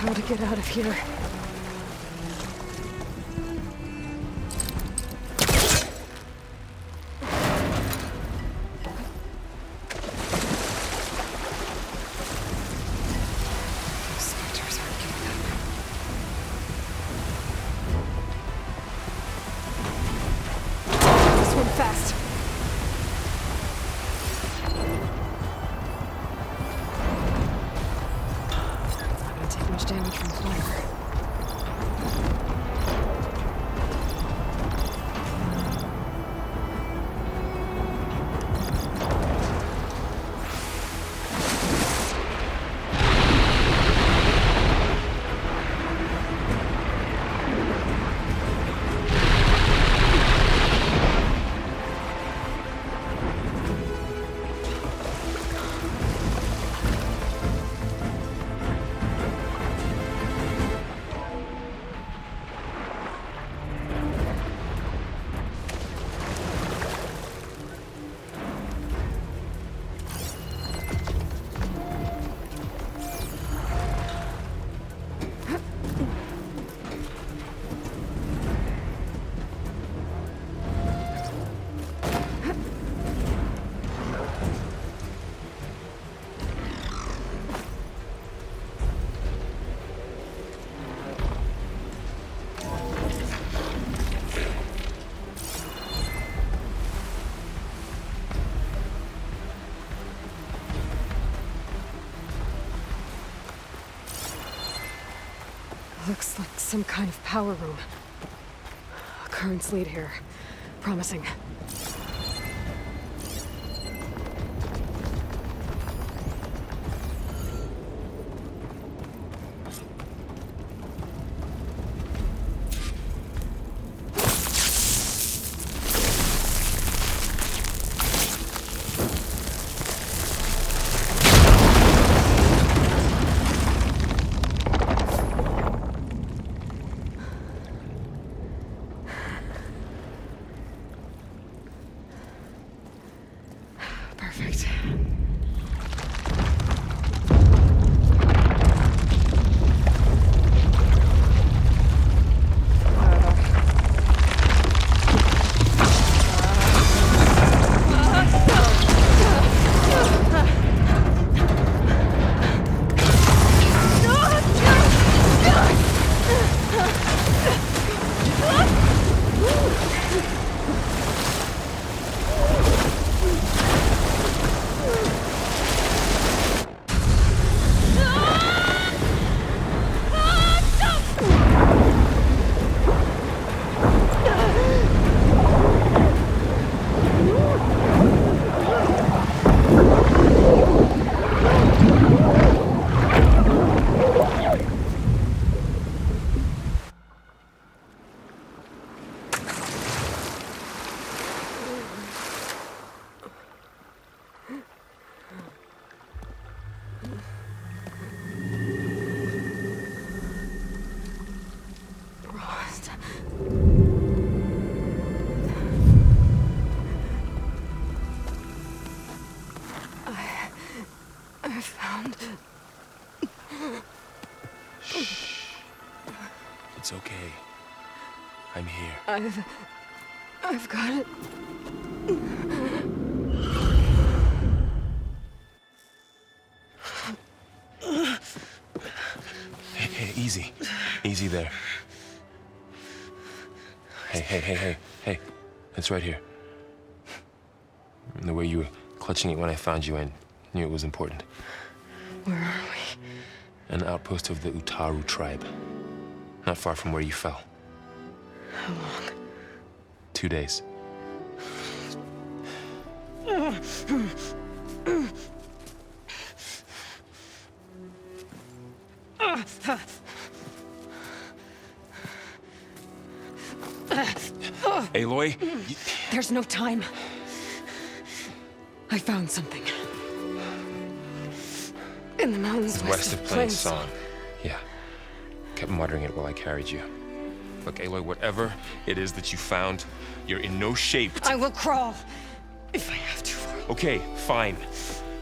How to get out of here. Spectres aren't giving up. Swim fast. It's not gonna take much damage from fire. Looks like some kind of power room. Currents lead here. Promising. Perfect. I found... Shh. It's okay. I'm here. I've got it. Hey, easy. Easy there. Hey. It's right here. The way you were clutching it when I found you, I knew it was important. Where are we? An outpost of the Utaru tribe. Not far from where you fell. How long? 2 days. Aloy? There's no time. I found something. In the mountains West of Plains Song. Yeah. Kept muttering it while I carried you. Look, Aloy, whatever it is that you found, you're in no shape to... I will crawl, if I have to. Okay, fine.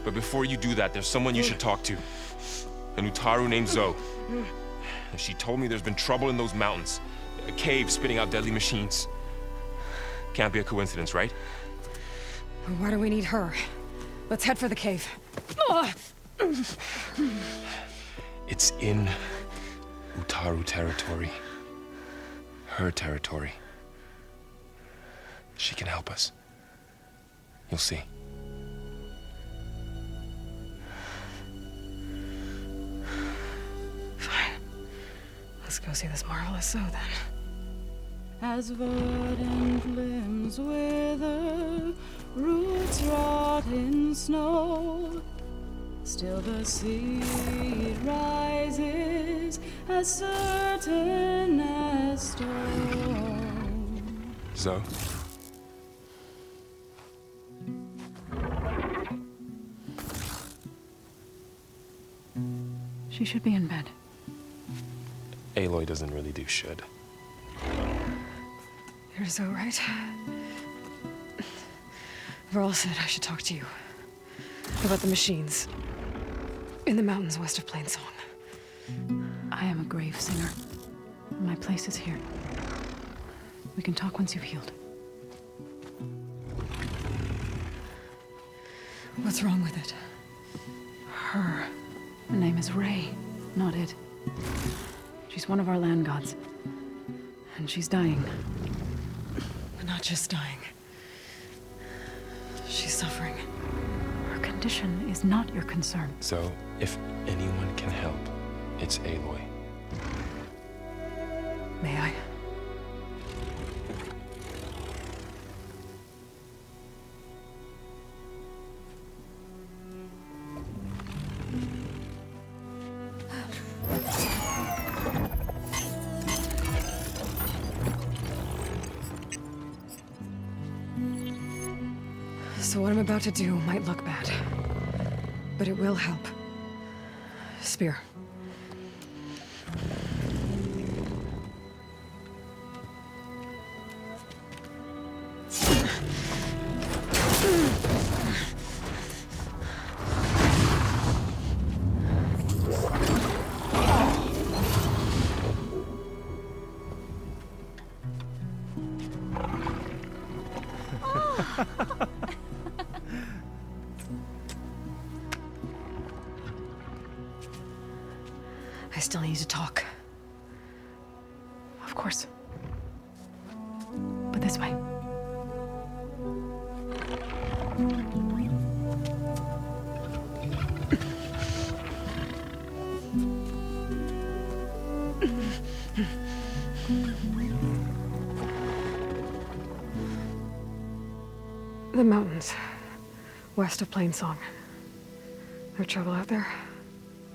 But before you do that, there's someone you should talk to. An Utaru named Zoe. She told me there's been trouble in those mountains. A cave spitting out deadly machines. Can't be a coincidence, right? Why do we need her? Let's head for the cave. It's in Utaru territory. Her territory. She can help us. You'll see. Fine. Let's go see this marvelous zoo then. As verdant limbs wither, roots rot in snow, still the seed rises as certain as stone. Zoe? She should be in bed. Aloy doesn't really do should. You're so right. Varl said I should talk to you about the machines in the mountains west of Plainsong. I am a grave singer. My place is here. We can talk once you've healed. What's wrong with it? Her name is Ray, not it. She's one of our land gods. And she's dying. Not just dying. She's suffering. Her condition is not your concern. So, if anyone can help, it's Aloy. May I? So what I'm about to do might look bad, but it will help. Spear. I still need to talk. Of course. But this way. The mountains, west of Plainsong. There trouble out there?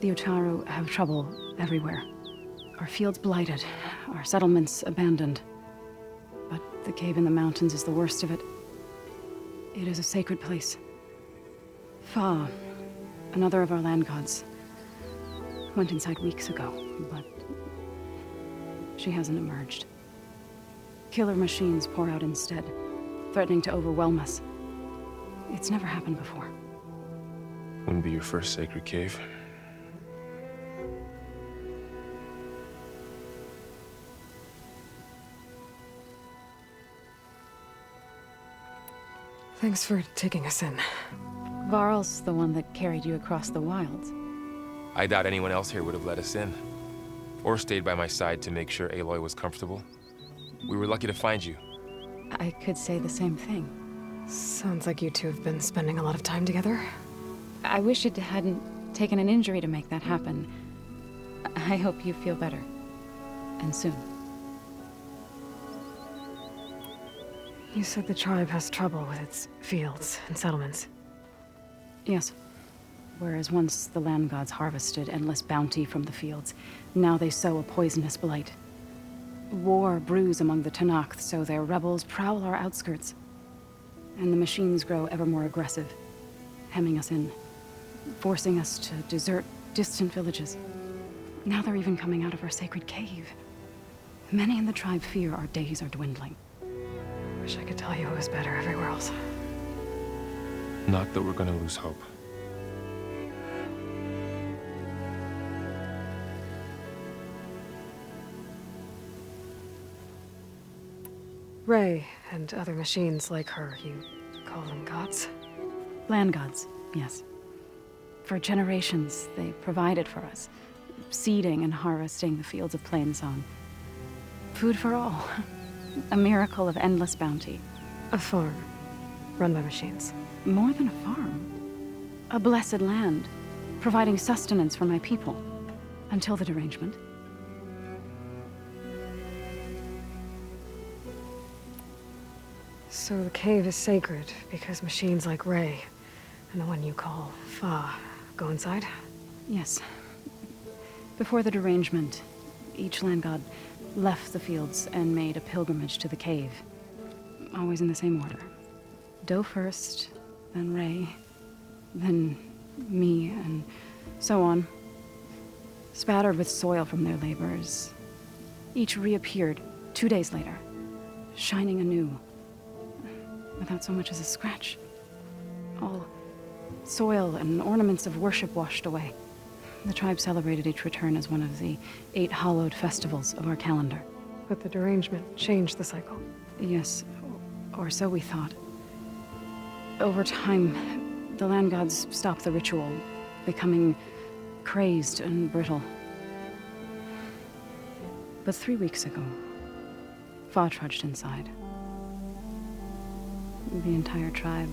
The Utaru have trouble everywhere. Our fields blighted, our settlements abandoned. But the cave in the mountains is the worst of it. It is a sacred place. Fa, another of our land gods, went inside weeks ago, but she hasn't emerged. Killer machines pour out instead, threatening to overwhelm us. It's never happened before. Wouldn't be your first sacred cave. Thanks for taking us in. Varl's the one that carried you across the wilds. I doubt anyone else here would have let us in. Or stayed by my side to make sure Aloy was comfortable. We were lucky to find you. I could say the same thing. Sounds like you two have been spending a lot of time together. I wish it hadn't taken an injury to make that happen. I hope you feel better. And soon. You said the tribe has trouble with its fields and settlements. Yes. Whereas once the land gods harvested endless bounty from the fields, now they sow a poisonous blight. War brews among the Tenakth, so their rebels prowl our outskirts. And the machines grow ever more aggressive, hemming us in, forcing us to desert distant villages. Now they're even coming out of our sacred cave. Many in the tribe fear our days are dwindling. Wish I could tell you it was better everywhere else. Not that we're gonna lose hope. Ray and other machines like her, you call them gods? Land gods, yes. For generations, they provided for us, seeding and harvesting the fields of Plainsong. Food for all. A miracle of endless bounty. A farm, run by machines. More than a farm. A blessed land, providing sustenance for my people. Until the derangement. So the cave is sacred because machines like Ray, and the one you call Fa, go inside? Yes. Before the derangement, each land god left the fields and made a pilgrimage to the cave. Always in the same order. Doe first, then Ray, then me, and so on. Spattered with soil from their labors. Each reappeared 2 days later, shining anew. Without so much as a scratch. All soil and ornaments of worship washed away. The tribe celebrated each return as one of the 8 hallowed festivals of our calendar. But the derangement changed the cycle. Yes, or so we thought. Over time, the land gods stopped the ritual, becoming crazed and brittle. But 3 weeks ago, Fa trudged inside. The entire tribe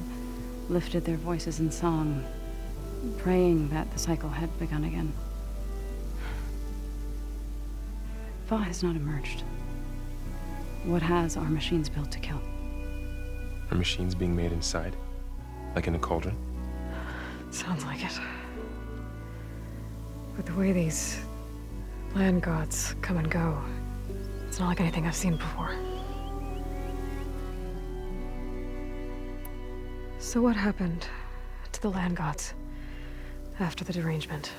lifted their voices in song, praying that the cycle had begun again. Fa has not emerged. What has are machines built to kill? Are machines being made inside? Like in a cauldron? Sounds like it. But the way these land gods come and go, it's not like anything I've seen before. So what happened to the land gods after the derangement?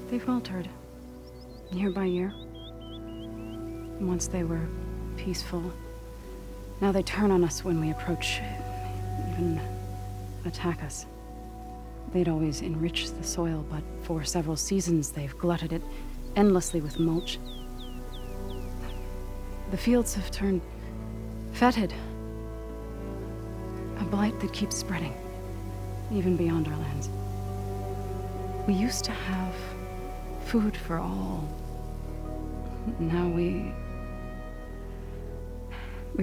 They faltered, year by year. Once they were peaceful. Now they turn on us when we approach, even attack us. They'd always enriched the soil, but for several seasons they've glutted it endlessly with mulch. The fields have turned fetid. A blight that keeps spreading, even beyond our lands. We used to have food for all. Now we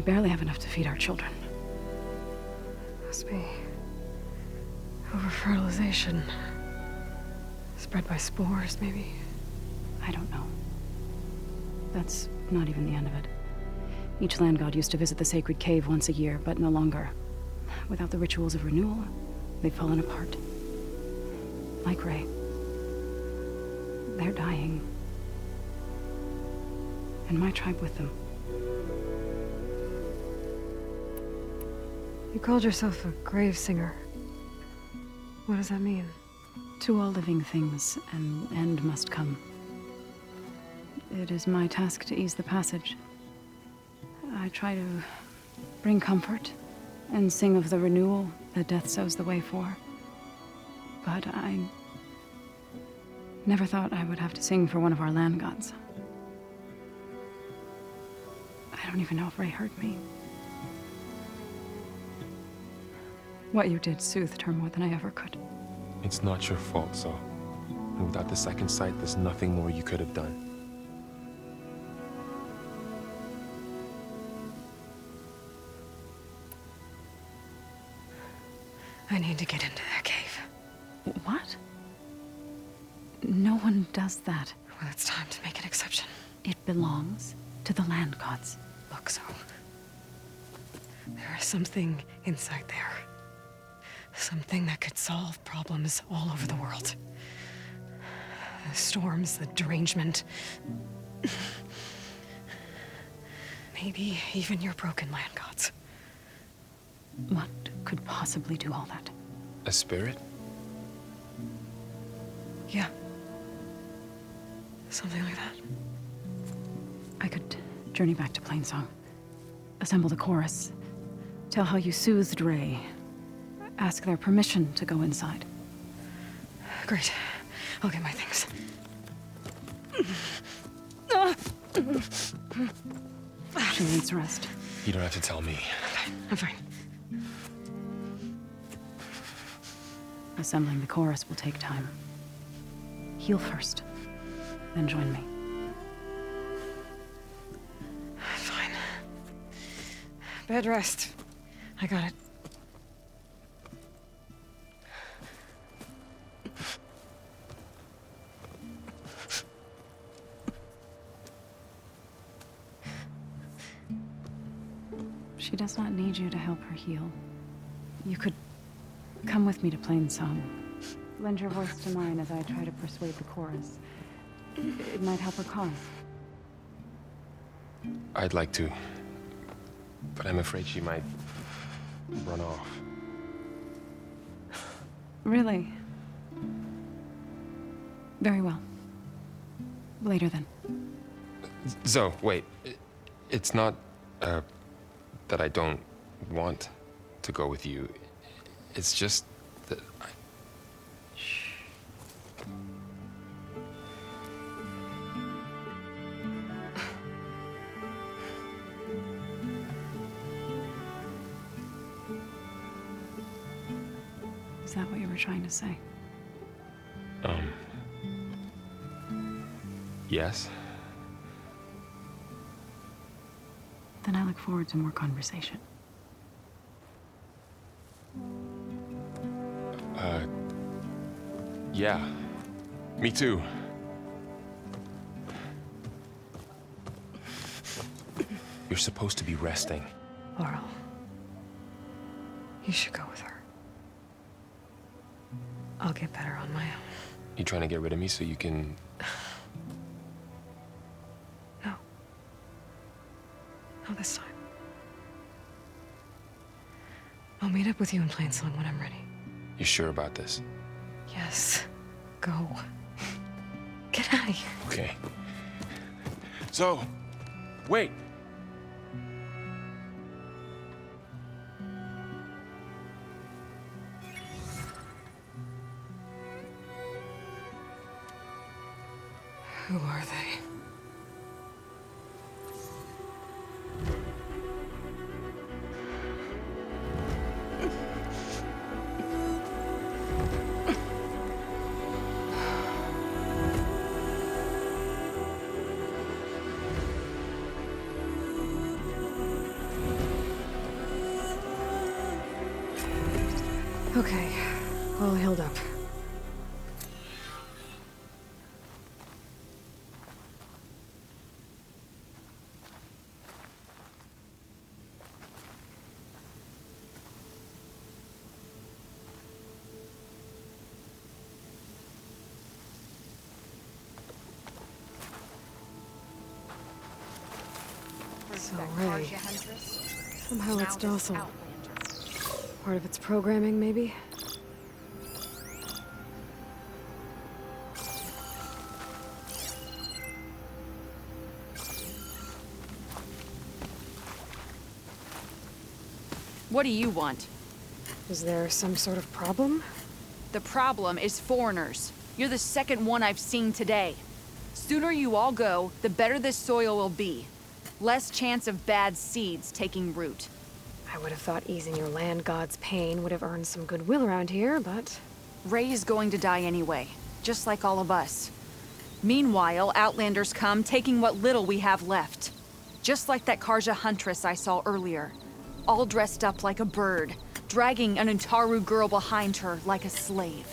barely have enough to feed our children. Must be over-fertilization. Spread by spores, maybe? I don't know. That's not even the end of it. Each land god used to visit the sacred cave once a year, but no longer. Without the rituals of renewal, they've fallen apart. Like Ray. They're dying. And my tribe with them. You called yourself a grave singer. What does that mean? To all living things, an end must come. It is my task to ease the passage. I try to bring comfort and sing of the renewal that death sows the way for. But I never thought I would have to sing for one of our land gods. I don't even know if Ray heard me. What you did soothed her more than I ever could. It's not your fault, Saul. And without the second sight, there's nothing more you could have done. I need to get into that cave. What? No one does that. Well, it's time to make an exception. It belongs to the land gods. Look, so there is something inside there. Something that could solve problems all over the world. The storms, the derangement. Maybe even your broken land gods. What could possibly do all that? A spirit? Yeah. Something like that. I could journey back to Plainsong, assemble the chorus, tell how you soothed Ray, ask their permission to go inside. Great. I'll get my things. She needs rest. You don't have to tell me. I'm fine. Assembling the chorus will take time. Heal first, then join me. Fine. Bed rest. I got it. She does not need you to help her heal. You could come with me to Plainsong. Lend your voice to mine as I try to persuade the chorus. It might help her cause. I'd like to, but I'm afraid she might run off. Really? Very well. Later then. Zoe, wait. It's not, that I don't want to go with you. It's just that I... Is that what you were trying to say? Yes? Then I look forward to more conversation. Yeah. Me too. You're supposed to be resting. Laurel. You should go with her. I'll get better on my own. You trying to get rid of me so you can... No. Not this time. I'll meet up with you in Plainsong when I'm ready. You sure about this? Yes. Go. Get out of here. Okay. So, wait. Who are they? Okay, all healed up. So, Ray. Somehow it's docile. Part of its programming, maybe? What do you want? Is there some sort of problem? The problem is foreigners. You're the second one I've seen today. Sooner you all go, the better this soil will be. Less chance of bad seeds taking root. I would have thought easing your land god's pain would have earned some goodwill around here, but... Ray is going to die anyway, just like all of us. Meanwhile, Outlanders come, taking what little we have left. Just like that Karja huntress I saw earlier. All dressed up like a bird, dragging an Utaru girl behind her like a slave.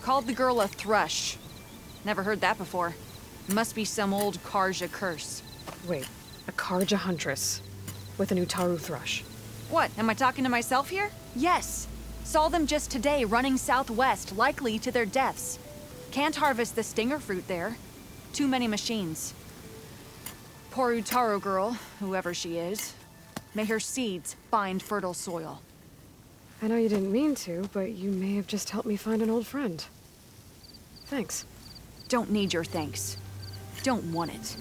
Called the girl a thrush. Never heard that before. Must be some old Karja curse. Wait, a Karja huntress with an Utaru thrush. What, am I talking to myself here? Yes. Saw them just today running southwest, likely to their deaths. Can't harvest the stinger fruit there. Too many machines. Poor Utaru girl, whoever she is. May her seeds find fertile soil. I know you didn't mean to, but you may have just helped me find an old friend. Thanks. Don't need your thanks. Don't want it.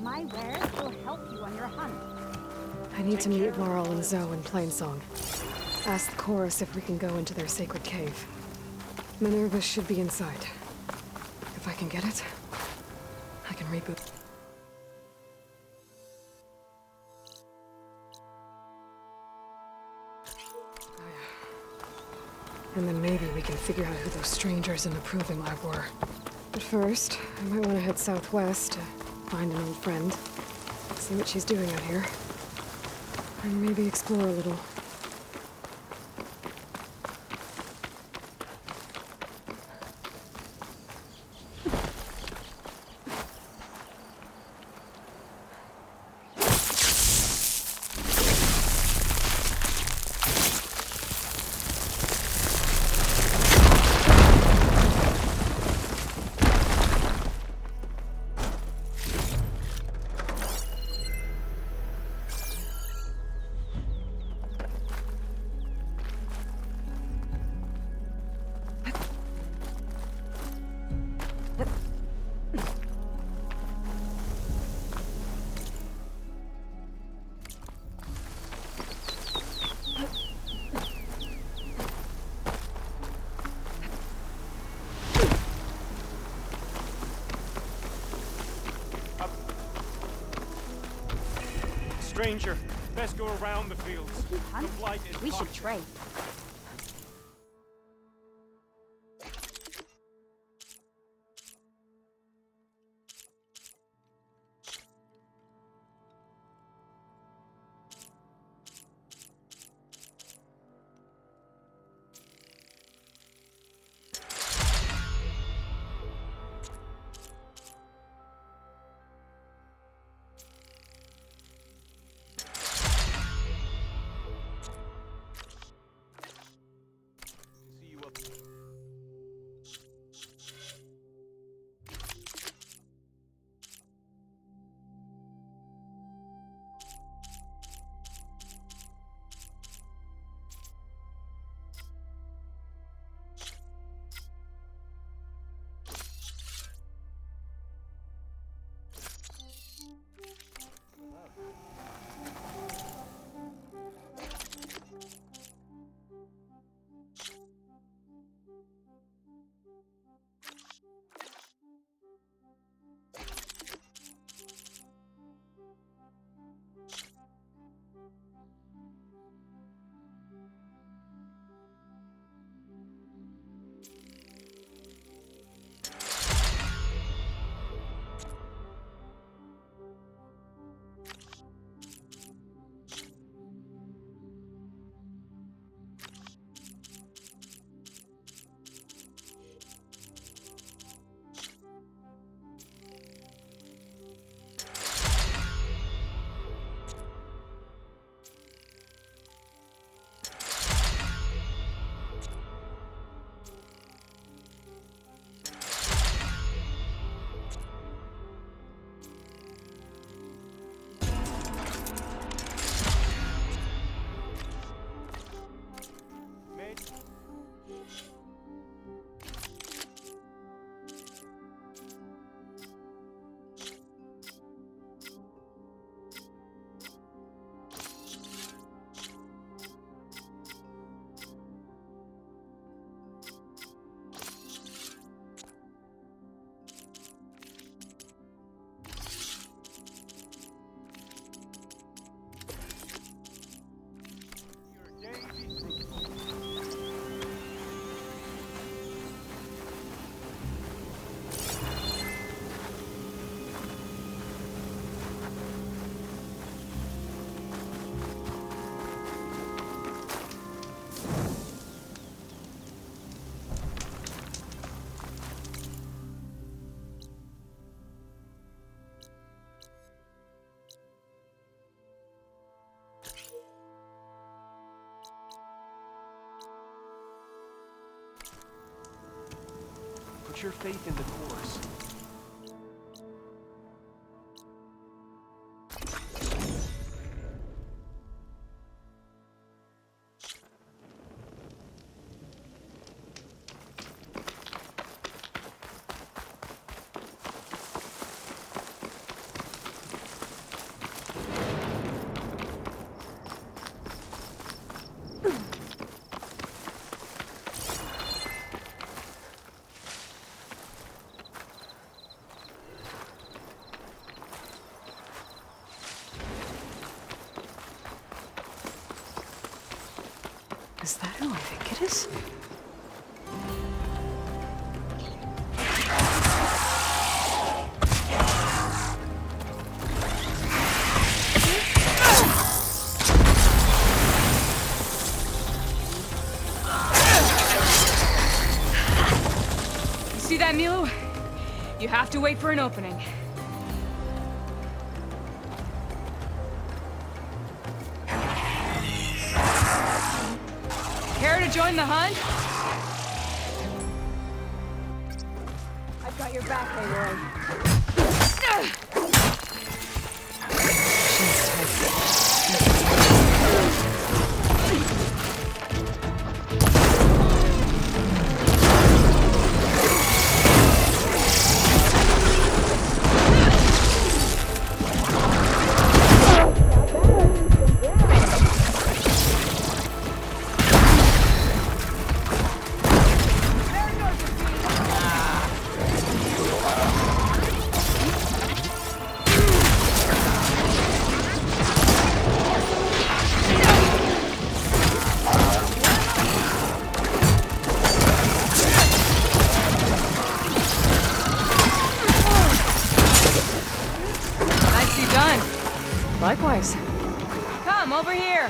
My wares will help you on your hunt. I need to meet Varl and Zoe in Plainsong. Ask the chorus if we can go into their sacred cave. Minerva should be inside. If I can get it, I can reboot. Oh, yeah. And then maybe we can figure out who those strangers in the Proving Lab were. But first, I might want to head southwest to find an old friend. See what she's doing out here. And maybe explore a little. Stranger, best go around the fields. If you hunt, The blight is we should toxic. trade. See you up. Put your faith in the course. Is that who I think it is? You see that, Milu? You have to wait for an opening. Care to join the hunt? I've got your back, Aloy. Nicely done. Likewise. Come over here.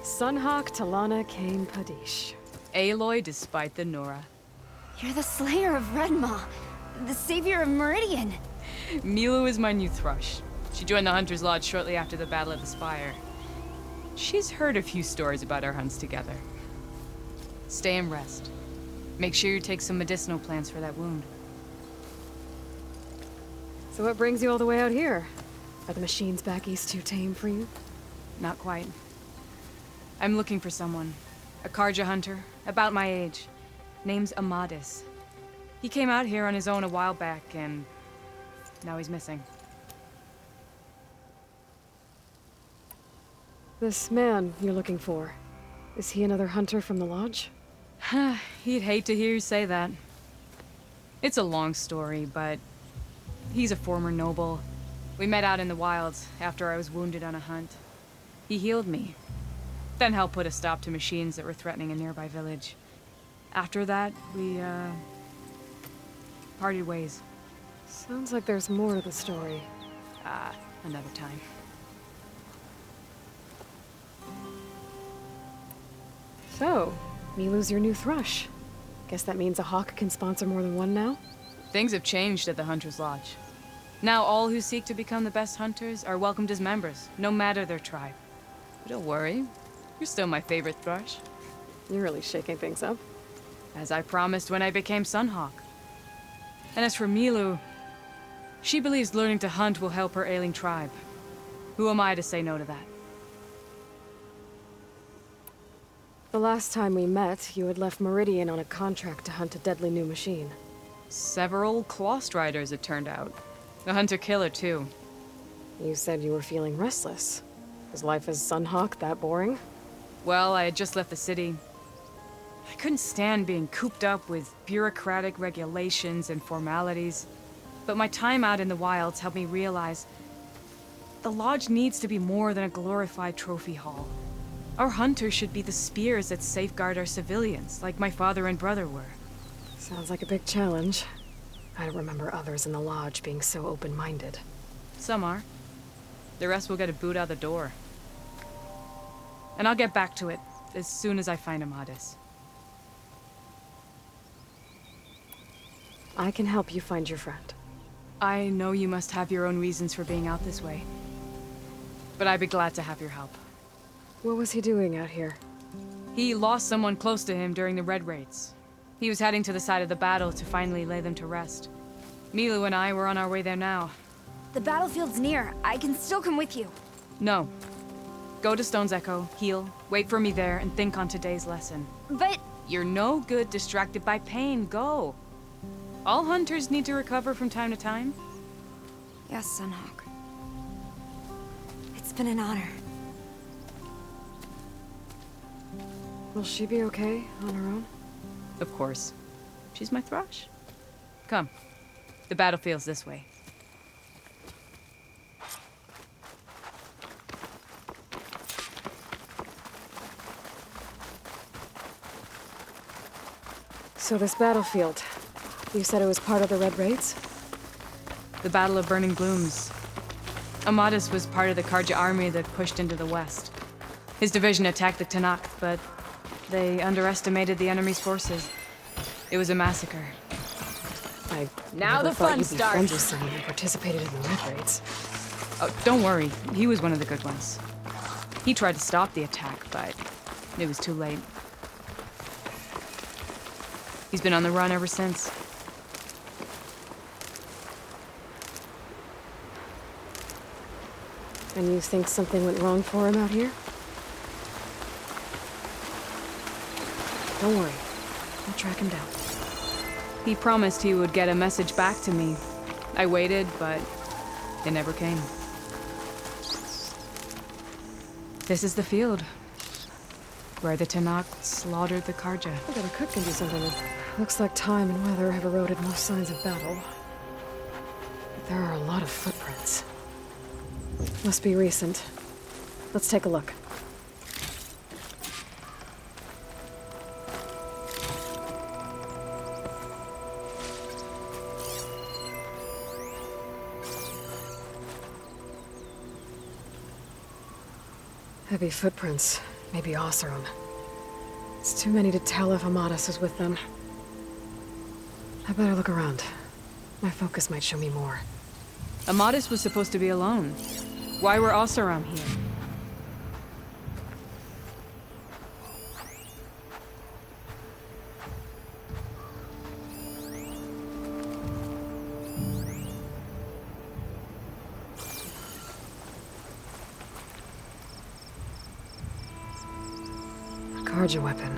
Sunhawk Talana Kane Padish. Aloy despite the Nora. You're the slayer of Redmaw, the savior of Meridian. Milu is my new thrush. She joined the Hunter's Lodge shortly after the Battle of the Spire. She's heard a few stories about our hunts together. Stay and rest. Make sure you take some medicinal plants for that wound. So what brings you all the way out here? Are the machines back east too tame for you? Not quite. I'm looking for someone. A Karja hunter, about my age. Name's Amadis. He came out here on his own a while back, and now he's missing. This man you're looking for, is he another hunter from the lodge? He'd hate to hear you say that. It's a long story, but he's a former noble. We met out in the wilds after I was wounded on a hunt. He healed me, then helped put a stop to machines that were threatening a nearby village. After that, we, parted ways. Sounds like there's more to the story. Another time. So, Milu's your new thrush. Guess that means a hawk can sponsor more than one now? Things have changed at the Hunter's Lodge. Now all who seek to become the best hunters are welcomed as members, no matter their tribe. But don't worry, you're still my favorite thrush. You're really shaking things up. As I promised when I became Sunhawk. And as for Milu, she believes learning to hunt will help her ailing tribe. Who am I to say no to that? The last time we met, you had left Meridian on a contract to hunt a deadly new machine. Several Clawstriders, it turned out. A hunter-killer, too. You said you were feeling restless. Is life as Sunhawk that boring? Well, I had just left the city. I couldn't stand being cooped up with bureaucratic regulations and formalities. But my time out in the wilds helped me realize the Lodge needs to be more than a glorified trophy hall. Our hunters should be the spears that safeguard our civilians, like my father and brother were. Sounds like a big challenge. I don't remember others in the Lodge being so open-minded. Some are. The rest will get a boot out the door. And I'll get back to it. as soon as I find Amadis. I can help you find your friend. I know you must have your own reasons for being out this way. But I'd be glad to have your help. What was he doing out here? He lost someone close to him during the Red Raids. He was heading to the side of the battle to finally lay them to rest. Milu and I were on our way there now. The battlefield's near. I can still come with you. No. Go to Stone's Echo, heal, wait for me there, and think on today's lesson. But... You're no good distracted by pain. Go. All hunters need to recover from time to time. Yes, Sunhawk. It's been an honor. Will she be okay on her own? Of course. She's my thrush. Come. The battlefield's this way. So this battlefield, you said it was part of the Red Raids? The Battle of Burning Glooms. Amadis was part of the Karja army that pushed into the west. His division attacked the Tenakth, but they underestimated the enemy's forces. It was a massacre. I Now never the thought fun you'd be friends with starts. someone who participated in the Red Raids. Oh, don't worry. He was one of the good ones. He tried to stop the attack, but it was too late. He's been on the run ever since. And you think something went wrong for him out here? Don't worry. I'll track him down. He promised he would get a message back to me. I waited, but it never came. This is the field, where the Tenakth slaughtered the Karja. I bet a cook can do something with it. Looks like time and weather have eroded most signs of battle. But there are a lot of footprints. Must be recent. Let's take a look. Heavy footprints. Maybe Oseram. It's too many to tell if Amadis is with them. I better look around. My focus might show me more. Amadis was supposed to be alone. Why were Oseram here? A Karja weapon.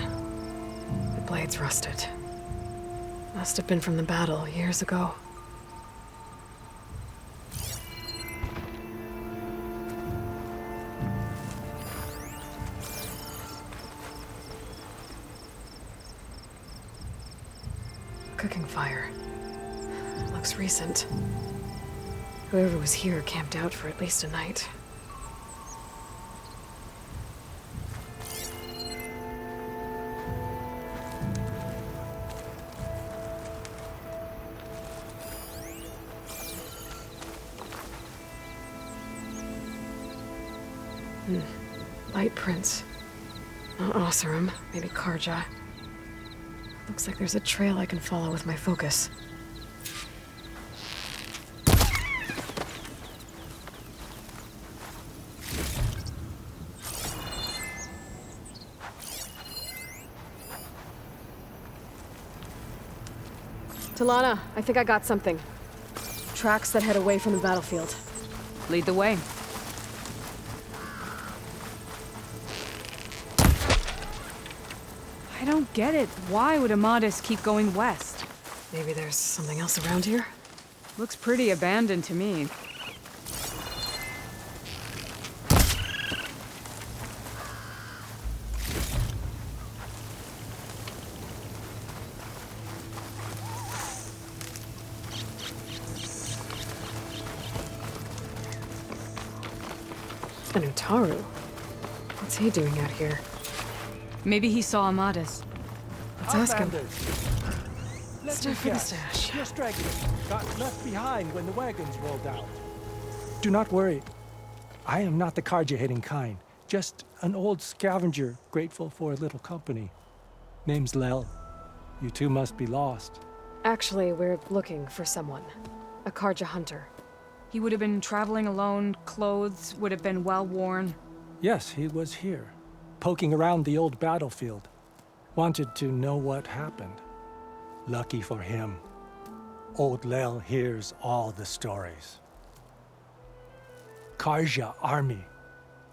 The blade's rusted. Must have been from the battle years ago. Cooking fire. Looks recent. Whoever was here camped out for at least a night. Light prints. Not Oseram, maybe Karja. Looks like there's a trail I can follow with my focus. Talana, I think I got something. Tracks that head away from the battlefield. Lead the way. I don't get it. Why would Amadis keep going west? Maybe there's something else around here? Looks pretty abandoned to me. An Utaru? What's he doing out here? Maybe he saw Amadis. Let's ask him. Let's Stuff for the stash. Your stragglers got left behind when the wagons rolled out. Do not worry. I am not the Karja-hating kind. Just an old scavenger grateful for a little company. Name's Lel. You two must be lost. Actually, we're looking for someone. A Karja hunter. He would have been traveling alone, clothes would have been well worn. Yes, he was here, poking around the old battlefield. Wanted to know what happened. Lucky for him, old Lel hears all the stories. Karja army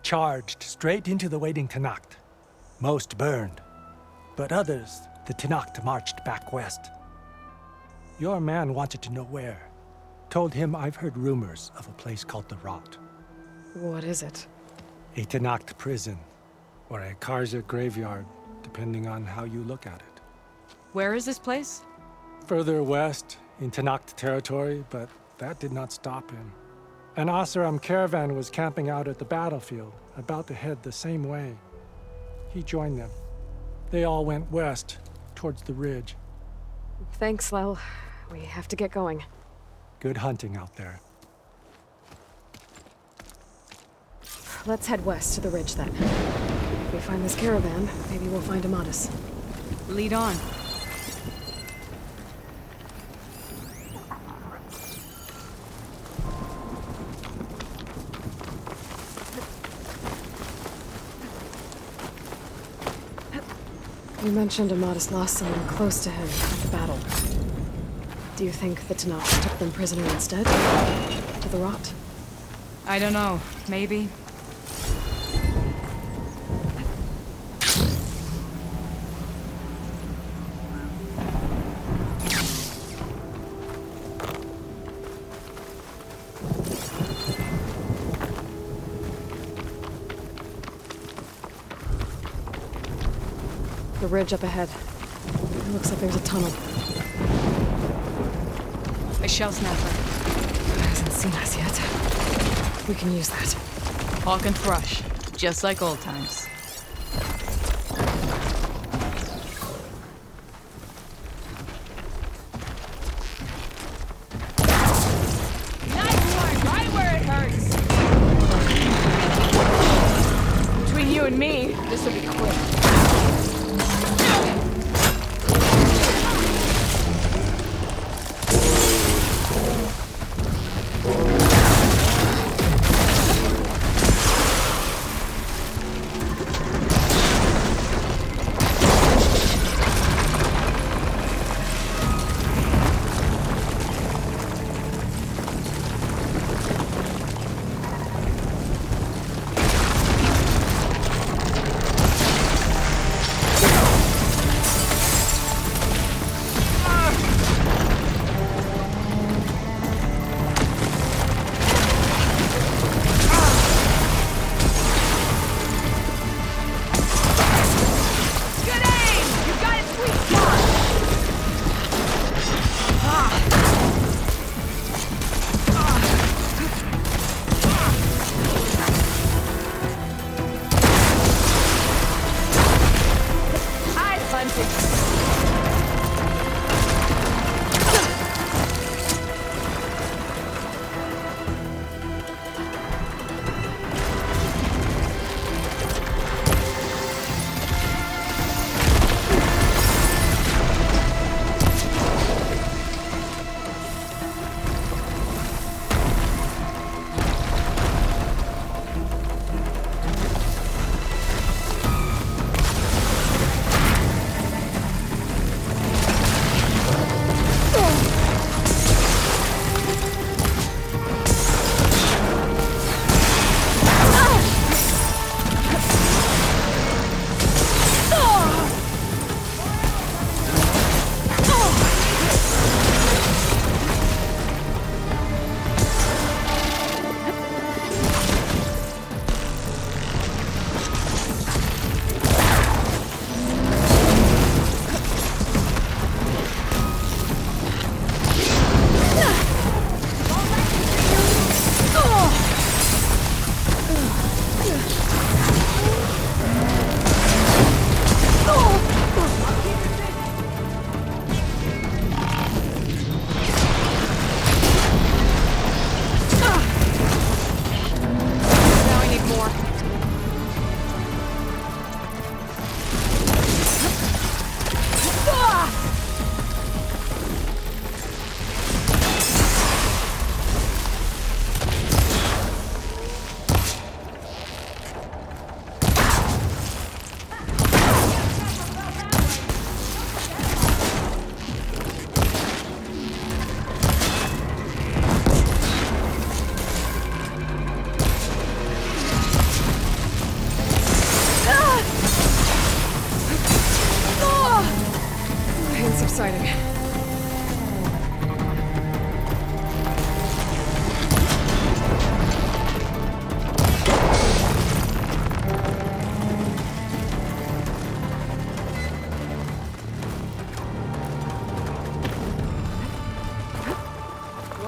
charged straight into the waiting Tenakth. Most burned, but others, the Tenakth marched back west. Your man wanted to know where. Told him I've heard rumors of a place called the Rot. What is it? A Tenakth prison, or a Karja graveyard, depending on how you look at it. Where is this place? Further west, in Tenakth territory, but that did not stop him. An Oseram caravan was camping out at the battlefield, about to head the same way. He joined them. They all went west, towards the ridge. Thanks, Lel. We have to get going. Good hunting out there. Let's head west to the ridge then. If we find this caravan, maybe we'll find Amadis. Lead on. You mentioned Amadis lost someone close to him at the battle. Do you think the Tenakth took them prisoner instead? To the Rot? I don't know. Maybe. The ridge up ahead. It looks like there's a tunnel. A shell snapper. It hasn't seen us yet. We can use that. Hawk and thrush. Just like old times. Nice one! Right where it hurts! Between you and me, this will be quick.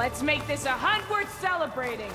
Let's make this a hunt worth celebrating!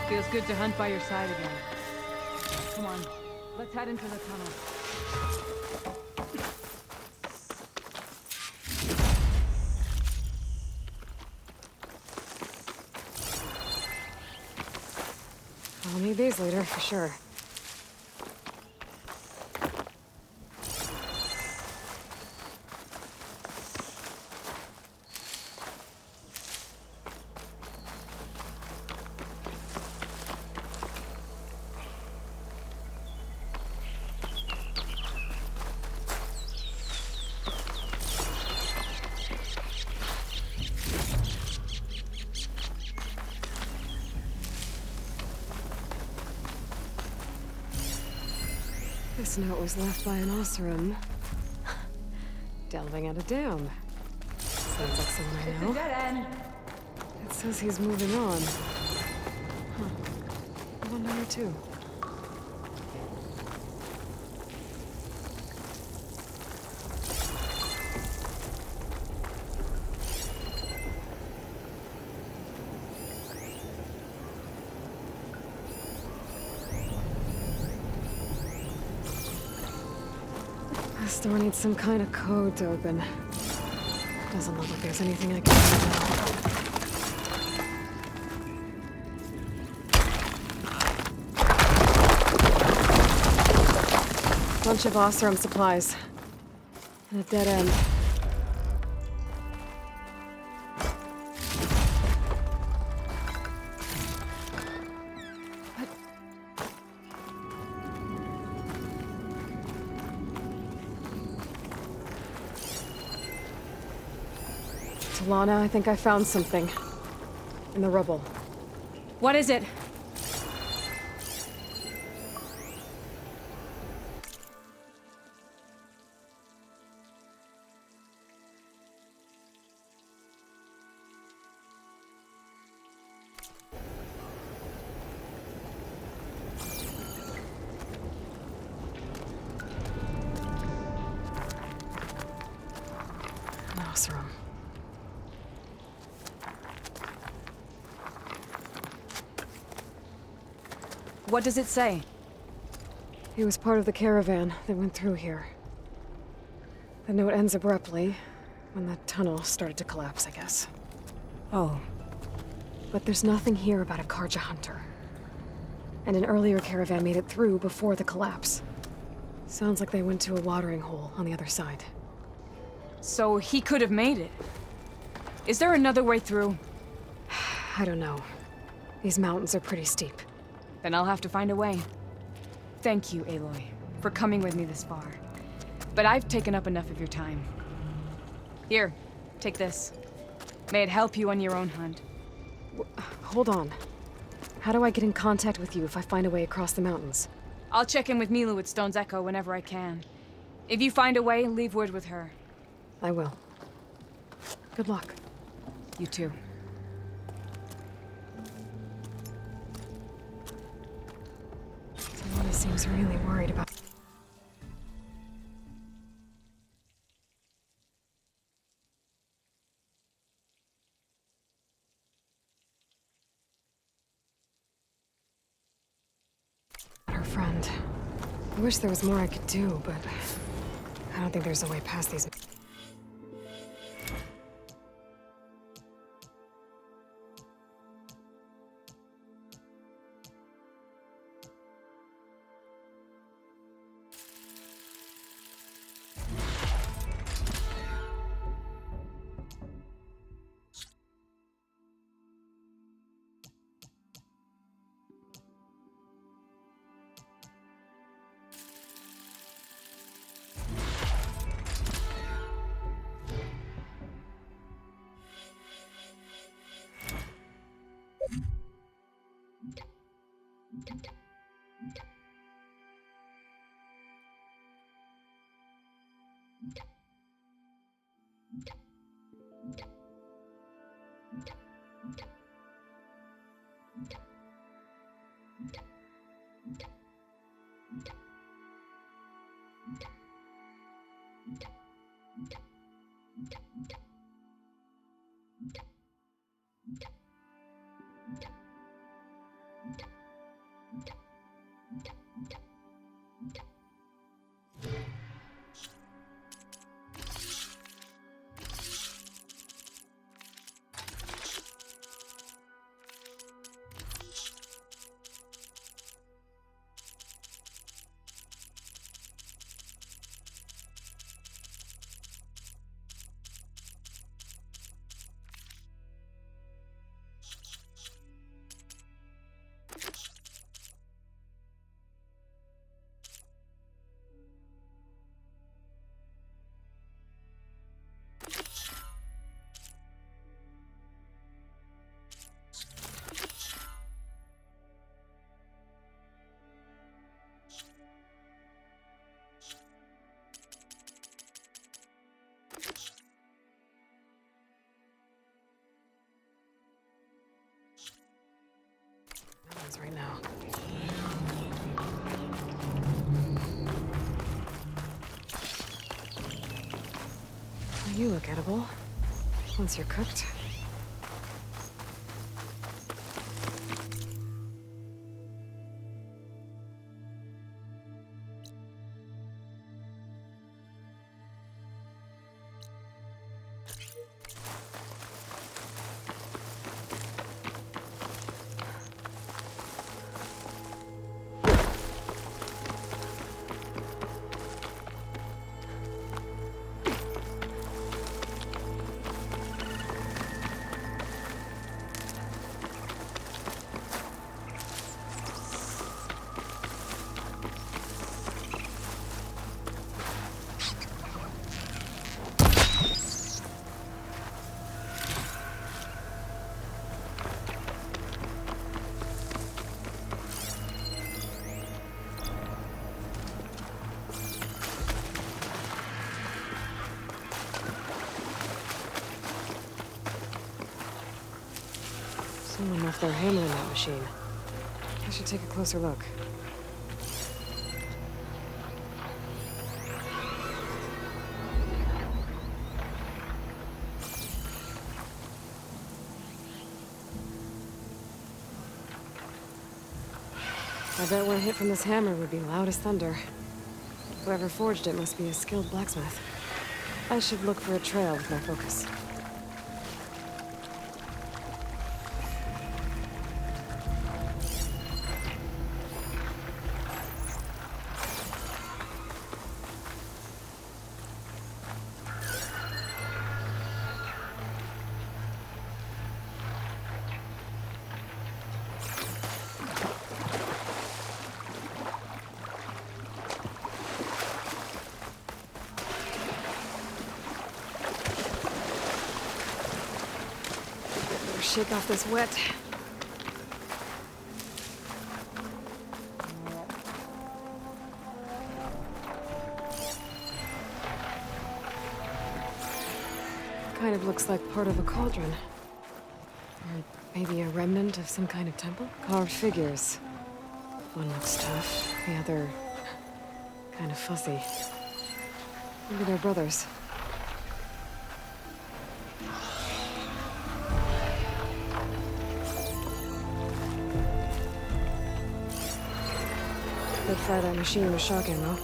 Feels good to hunt by your side again. Come on, let's head into the tunnel. I'll need these later, for sure. This note was left by an Oseram. Delving at a dam. Sounds like someone I know. Dead end. It says he's moving on. Huh. I wonder where to. This door needs some kind of code to open. Doesn't look like there's anything I can do now. Bunch of Oseram supplies. And a dead end. Lana, I think I found something. In the rubble. What is it? An Oseram. What does it say? He was part of the caravan that went through here. The note ends abruptly, when the tunnel started to collapse, I guess. Oh, But there's nothing here about a Karja hunter. And an earlier caravan made it through before the collapse. Sounds like they went to a watering hole on the other side. So he could have made it. Is there another way through? I don't know. These mountains are pretty steep. Then I'll have to find a way. Thank you, Aloy, for coming with me this far. But I've taken up enough of your time. Here, take this. May it help you on your own hunt. Hold on. How do I get in contact with you if I find a way across the mountains? I'll check in with Milu at Stone's Echo whenever I can. If you find a way, leave word with her. I will. Good luck. You too. Lana seems really worried about... friend. I wish there was more I could do, but I don't think there's a way past these. Right now. You look edible. Once you're cooked. Someone left their hammer in that machine. I should take a closer look. I bet one hit from this hammer would be loud as thunder. Whoever forged it must be a skilled blacksmith. I should look for a trail with my focus. Shake off this wet. Kind of looks like part of a cauldron. Or maybe a remnant of some kind of temple? Carved figures. One looks tough, the other kind of fussy. Maybe they're brothers. Could fire that machine with shock ammo.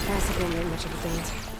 Acid won't make much of a difference.